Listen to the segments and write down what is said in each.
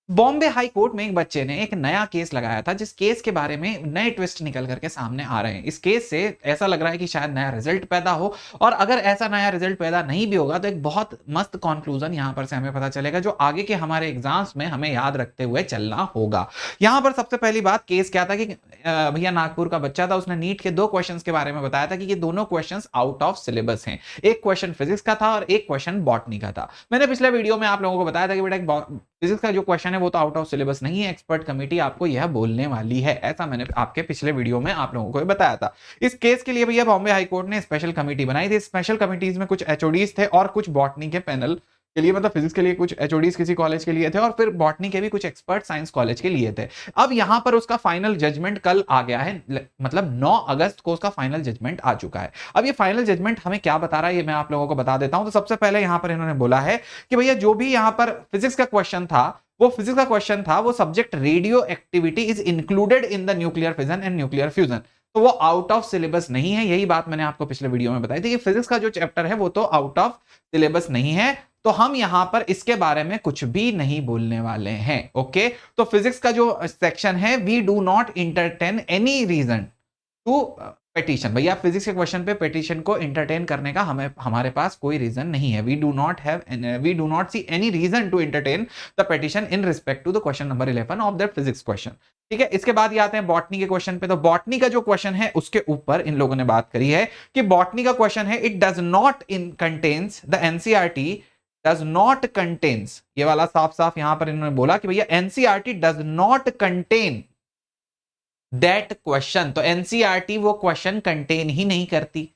Bombay high court में एक बच्चे ने एक नया केस लगाया था, जिस केस के बारे में नए ट्विस्ट निकल करके सामने आ रहे हैं। इस केस से ऐसा लग रहा है कि शायद नया रिजल्ट पैदा हो, और अगर ऐसा नया रिजल्ट पैदा नहीं भी होगा तो एक बहुत मस्त कंक्लूजन यहां पर से हमें पता चलेगा, जो आगे के हमारे एग्जाम्स में हमें याद रखते हुए चलना होगा। यहां पर सबसे पहली बात, केस क्या था कि भैया नागपुर का बच्चा था, उसने नीट के 2 क्वेश्चंस के बारे में बताया था कि ये दोनों क्वेश्चंस आउट ऑफ सिलेबस हैं। एक क्वेश्चन फिजिक्स का था और एक क्वेश्चन बॉटनी का था। मैंने पिछले वीडियो में आप लोगों को बताया था कि बेटा फिजिक्स का जो क्वेश्चन है वो तो आउट ऑफ सिलेबस नहीं है, एक्सपर्ट कमेटी आपको यह बोलने वाली है, ऐसा मैंने आपके पिछले वीडियो में आप लोगों को बताया था। इस केस के लिए भैया बॉम्बे हाई कोर्ट ने स्पेशल कमेटी बनाई थी। स्पेशल कमेटीज में कुछ एचओडीज थे और कुछ बॉटनी के पैनल के लिए, मतलब फिजिक्स के लिए कुछ एचओडीज किसी कॉलेज के लिए थे और फिर बॉटनी के भी कुछ एक्सपर्ट साइंस कॉलेज के लिए थे। अब यहां पर उसका फाइनल जजमेंट कल आ गया है, मतलब 9 अगस्त को उसका फाइनल जजमेंट आ चुका है। अब ये फाइनल जजमेंट हमें क्या बता रहा है ये मैं आप लोगों को बता देता हूं। तो सबसे पहले यहां पर इन्होंने बोला है कि भैया जो भी यहां पर फिजिक्स का क्वेश्चन था, वो subject radio activity is included in the nuclear fission and nuclear fusion, तो वो आउट ऑफ सिलेबस नहीं है। यही बात मैंने आपको पिछले वीडियो में बताई थी कि फिजिक्स का जो चैप्टर है वो तो आउट ऑफ सिलेबस नहीं है, तो हम यहां पर इसके बारे में कुछ भी नहीं बोलने वाले हैं। ओके, तो फिजिक्स का जो सेक्शन है, we do not entertain any reason to petition. भैया फिजिक्स के क्वेश्चन पे पेटिशन को इंटरटेन करने का हमारे पास कोई रीजन नहीं है। We do not see any reason to entertain the petition in respect to the question number 11 of that physics question. ठीक है, इसके बाद ये आते हैं बॉटनी के क्वेश्चन पे। तो बॉटनी का जो क्वेश्चन है उसके ऊपर इन लोगों ने बात करी है कि बॉटनी का क्वेश्चन है, it does not in contains the NCERT does not contains, ये वाला साफ साफ यहां पर इन्होंने बोला कि भैया NCERT does not contain that question. तो एनसीईआरटी वो क्वेश्चन कंटेन ही नहीं करती,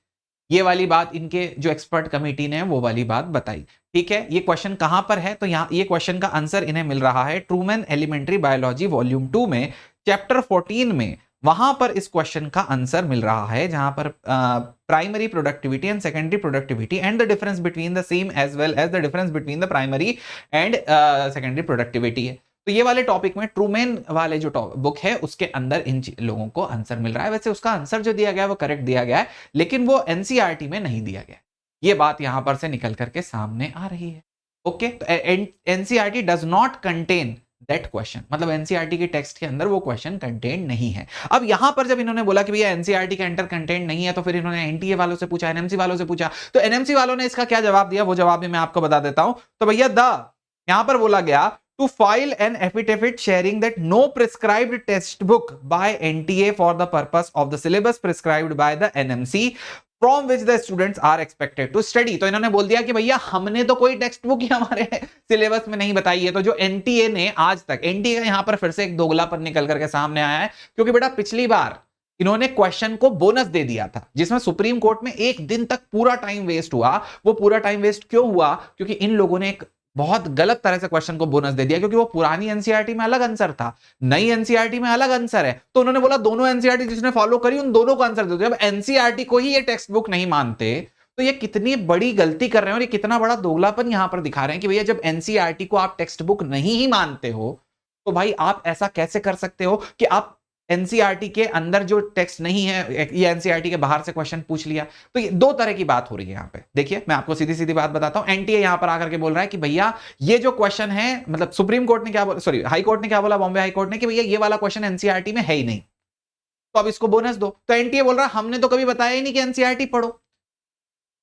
ये वाली बात इनके जो एक्सपर्ट कमेटी ने वो वाली बात बताई। ठीक है, ये क्वेश्चन कहां पर है, तो यहां ये क्वेश्चन का आंसर इन्हें मिल रहा है ट्रूमैन एलिमेंट्री बायोलॉजी वॉल्यूम 2 में चैप्टर 14 में। वहां पर इस क्वेश्चन का आंसर मिल रहा है, जहां पर primary productivity and secondary productivity and the difference between the same as well as the difference between the primary and secondary productivity है। तो ये वाले टॉपिक में ट्रूमैन वाले जो बुक है उसके अंदर इन लोगों को आंसर मिल रहा है। वैसे उसका आंसर जो दिया गया है वो करेक्ट दिया गया है, लेकिन वो एनसीईआरटी में नहीं दिया गया। ये बात यहां पर से निकल करके सामने आ रही है। ओके, तो NCERT does not contain that question, मतलब एनसीईआरटी के टेक्स्ट के अंदर वो क्वेश्चन कंटेन नहीं है। अब यहां पर जब इन्होंने बोला कि भैया एनसीईआरटी के अंदर कंटेंट नहीं है, तो फिर इन्होंने एनटीए वालों से पूछा, एनएमसी वालों से पूछा। तो एनएमसी वालों ने इसका क्या जवाब दिया, वो जवाब भी मैं आपको बता देता हूं। तो भैया यहां पर बोला गया to file an affidavit sharing that no prescribed textbook by NTA for the purpose of the syllabus prescribed by the NMC from which the students are expected to study। तो इन्होंने बोल दिया कि भैया हमने तो कोई टेक्स्ट बुक ही हमारे सिलेबस में नहीं बताई है। तो जो एनटीए ने आज तक, एनटीए का यहां पर फिर से एक दोगलापन निकल करके सामने आया है, क्योंकि बेटा पिछली बार इन्होंने क्वेश्चन को बोनस दे दिया था, जिसमें सुप्रीम कोर्ट में एक दिन तक पूरा टाइम वेस्ट हुआ। वो पूरा टाइम वेस्ट क्यों हुआ, क्योंकि इन लोगों ने एक बहुत गलत तरह से क्वेश्चन को बोनस दे दिया, क्योंकि वो पुरानी एनसीईआरटी में अलग आंसर था, नई एनसीईआरटी में अलग आंसर है। तो उन्होंने बोला दोनों एनसीईआरटी जिसने फॉलो करी उन दोनों को आंसर दे दो। जब एनसीईआरटी को ही ये टेक्स्ट बुक नहीं मानते तो ये कितनी बड़ी गलती कर रहे हैं और ये कितना बड़ा दोगलापन यहां पर दिखा रहे हैं कि भैया जब एनसीईआरटी को आप टेक्स्ट बुक नहीं ही मानते हो तो भाई आप ऐसा कैसे कर सकते हो कि आप एनसीईआरटी के अंदर जो टेक्स्ट नहीं है ये एनसीईआरटी के बाहर से क्वेश्चन पूछ लिया। तो ये दो तरह की बात हो रही है यहां पे। देखिए मैं आपको सीधी सीधी बात बताता हूं, एनटीए यहां पर आकर के बोल रहा है कि भैया ये जो क्वेश्चन है, मतलब सुप्रीम कोर्ट ने क्या बोला, सॉरी हाई कोर्ट ने क्या बोला, बॉम्बे हाई कोर्ट ने, कि भैया ये वाला क्वेश्चन एनसीईआरटी में है ही नहीं, तो अब इसको बोनस दो। तो एनटीए बोल रहा है हमने तो कभी बताया ही नहीं कि एनसीईआरटी पढ़ो।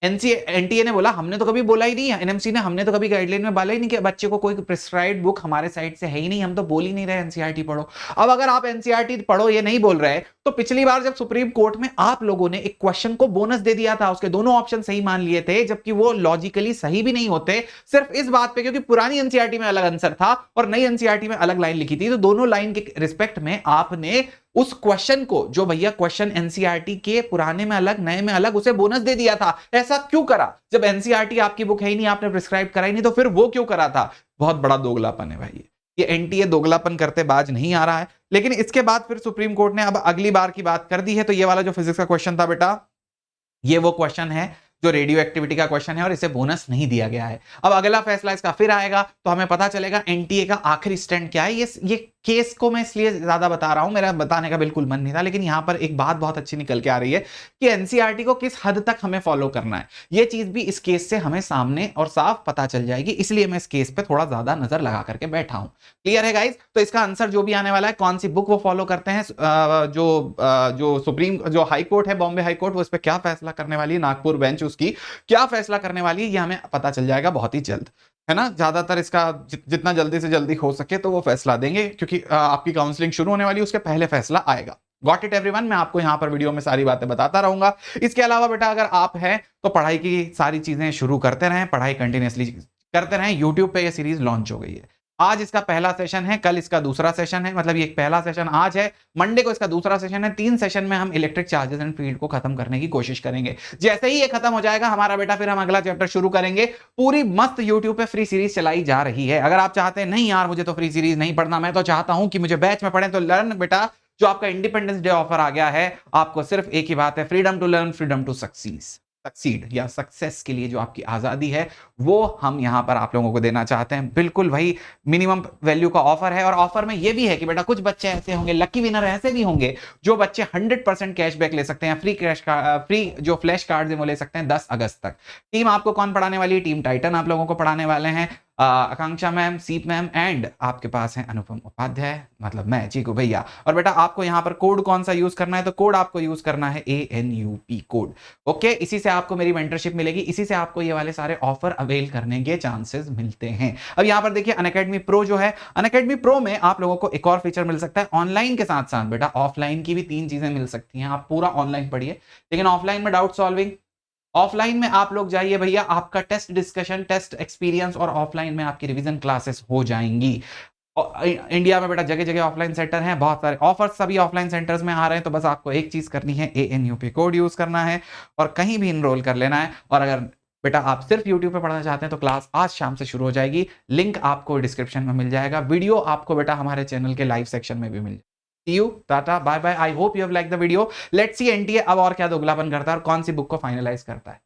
एनटीए ने बोला हमने तो कभी बोला ही नहीं है, एनएमसी ने हमने तो कभी गाइडलाइन में बोला ही नहीं कि बच्चे को कोई प्रिस्क्राइब्ड बुक हमारे साइड से है ही नहीं, हम तो बोल ही नहीं रहे एनसीईआरटी पढ़ो। अब अगर आप एनसीईआरटी पढ़ो ये नहीं बोल रहे, तो पिछली बार जब सुप्रीम कोर्ट में आप लोगों ने एक क्वेश्चन को बोनस दे दिया था, उसके दोनों ऑप्शन सही मान लिए थे, जबकि वो लॉजिकली सही भी नहीं होते, सिर्फ इस बात पे क्योंकि पुरानी एनसीईआरटी में अलग आंसर था और नई एनसीईआरटी में अलग लाइन लिखी थी, तो दोनों लाइन के रिस्पेक्ट में आपने उस क्वेश्चन को, जो भैया क्वेश्चन एनसीईआरटी के पुराने में अलग नए में अलग, उसे बोनस दे दिया था। ऐसा क्यों करा? जब एनसीईआरटी आपकी बुक है ही नहीं, आपने प्रिस्क्राइब करा ही नहीं, तो फिर वो क्यों करा था? बहुत बड़ा दोगलापन है भाई। ये एनटीए दोगलापन करते बाज नहीं आ रहा है। लेकिन इसके बाद फिर सुप्रीम कोर्ट ने अब अगली बार की बात कर दी है। तो ये वाला जो फिजिक्स का क्वेश्चन था बेटा, ये वो क्वेश्चन है जो रेडियो एक्टिविटी का क्वेश्चन है और इसे बोनस नहीं दिया गया है। अब अगला फैसला इसका फिर आएगा तो हमें पता चलेगा एनटीए का आखिरी स्टैंड क्या है, ये केस को मैं इसलिए ज्यादा बता रहा हूं, मेरा बताने का बिल्कुल मन नहीं था, लेकिन यहां पर एक बात बहुत अच्छी निकल के आ रही है कि एनसीईआरटी को किस हद तक हमें फॉलो करना है, ये चीज भी इस केस से हमें सामने और साफ पता चल जाएगी, इसलिए मैं इस केस पे थोड़ा ज्यादा नजर लगा करके बैठा हूं। क्लियर है गाइस? तो इसका आंसर जो भी आने वाला है, कौन सी बुक वो फॉलो करते हैं, जो सुप्रीम जो हाई कोर्ट है, बॉम्बे हाई कोर्ट, वो इस पे क्या फैसला करने वाली है, नागपुर बेंच उसकी क्या फैसला करने वाली है, ये हमें पता चल जाएगा बहुत ही जल्द, है ना। ज्यादातर इसका जितना जल्दी से जल्दी हो सके तो वो फैसला देंगे, क्योंकि आपकी काउंसलिंग शुरू होने वाली है, उसके पहले फैसला आएगा। Got it everyone? मैं आपको यहां पर वीडियो में सारी बातें बताता रहूंगा। इसके अलावा बेटा अगर आप हैं तो पढ़ाई की सारी चीजें शुरू करते रहें, पढ़ाई कंटिन्यूअसली करते रहें। यूट्यूब पे ये सीरीज लॉन्च हो गई है, आज इसका पहला सेशन है, कल इसका दूसरा सेशन है, मतलब ये पहला सेशन आज है, मंडे को इसका दूसरा सेशन है। 3 सेशन में हम इलेक्ट्रिक चार्जेस एंड फील्ड को खत्म करने की कोशिश करेंगे। जैसे ही ये खत्म हो जाएगा हमारा बेटा, फिर हम अगला चैप्टर शुरू करेंगे। पूरी मस्त यूट्यूब पे फ्री सीरीज चलाई जा रही है। अगर आप चाहते हैं नहीं यार मुझे तो फ्री सीरीज नहीं पढ़ना, मैं तो चाहता हूं कि मुझे बैच में पढ़े, तो लर्न बेटा, जो आपका इंडिपेंडेंस डे ऑफर आ गया है, आपको सिर्फ एक ही बात है, freedom to learn, freedom to succeed या सक्सेस के लिए जो आपकी आजादी है, वो हम यहां पर आप लोगों को देना चाहते हैं। बिल्कुल वही मिनिमम वैल्यू का ऑफर है, और ऑफर में ये भी है कि बेटा कुछ बच्चे ऐसे होंगे, लकी विनर ऐसे भी होंगे, जो बच्चे 100% कैशबैक ले सकते हैं, फ्री जो फ्लैश कार्ड वो ले सकते हैं 10 अगस्त तक। टीम आपको कौन पढ़ाने वाली है? टीम टाइटन आप लोगों को पढ़ाने वाले हैं, आकांक्षा मैम, सीप मैम, एंड आपके पास है अनुपम उपाध्याय, मतलब मैं चीकू भैया। और बेटा आपको यहाँ पर कोड कौन सा यूज करना है? तो कोड आपको यूज करना है ANUP कोड। ओके, इसी से आपको मेरी मेंटरशिप मिलेगी, इसी से आपको ये वाले सारे ऑफर अवेल करने के चांसेस मिलते हैं। अब यहाँ पर देखिए अनअकैडमी प्रो जो है, अनअकैडमी प्रो में आप लोगों को एक और फीचर मिल सकता है, ऑनलाइन के साथ साथ बेटा ऑफलाइन की भी 3 चीजें मिल सकती हैं। आप पूरा ऑनलाइन पढ़िए, लेकिन ऑफलाइन में डाउट सॉल्विंग, ऑफलाइन में आप लोग जाइए भैया, आपका टेस्ट डिस्कशन, टेस्ट एक्सपीरियंस, और ऑफलाइन में आपकी रिवीजन क्लासेस हो जाएंगी। इंडिया में बेटा जगह जगह ऑफलाइन सेंटर हैं, बहुत सारे ऑफर्स सभी ऑफलाइन सेंटर्स में आ रहे हैं, तो बस आपको एक चीज करनी है, ANUP कोड यूज करना है और कहीं भी इनरोल कर लेना है। और अगर बेटा आप सिर्फ यूट्यूब पे पढ़ना चाहते हैं तो क्लास आज शाम से शुरू हो जाएगी, लिंक आपको डिस्क्रिप्शन में मिल जाएगा, वीडियो आपको बेटा हमारे चैनल के लाइव सेक्शन में भी मिल जाएगा। See you, tata, bye bye. I hope you have like the video. Let's see NTA अब और क्या दोगलापन करता है और कौन सी बुक को फाइनलाइज करता है।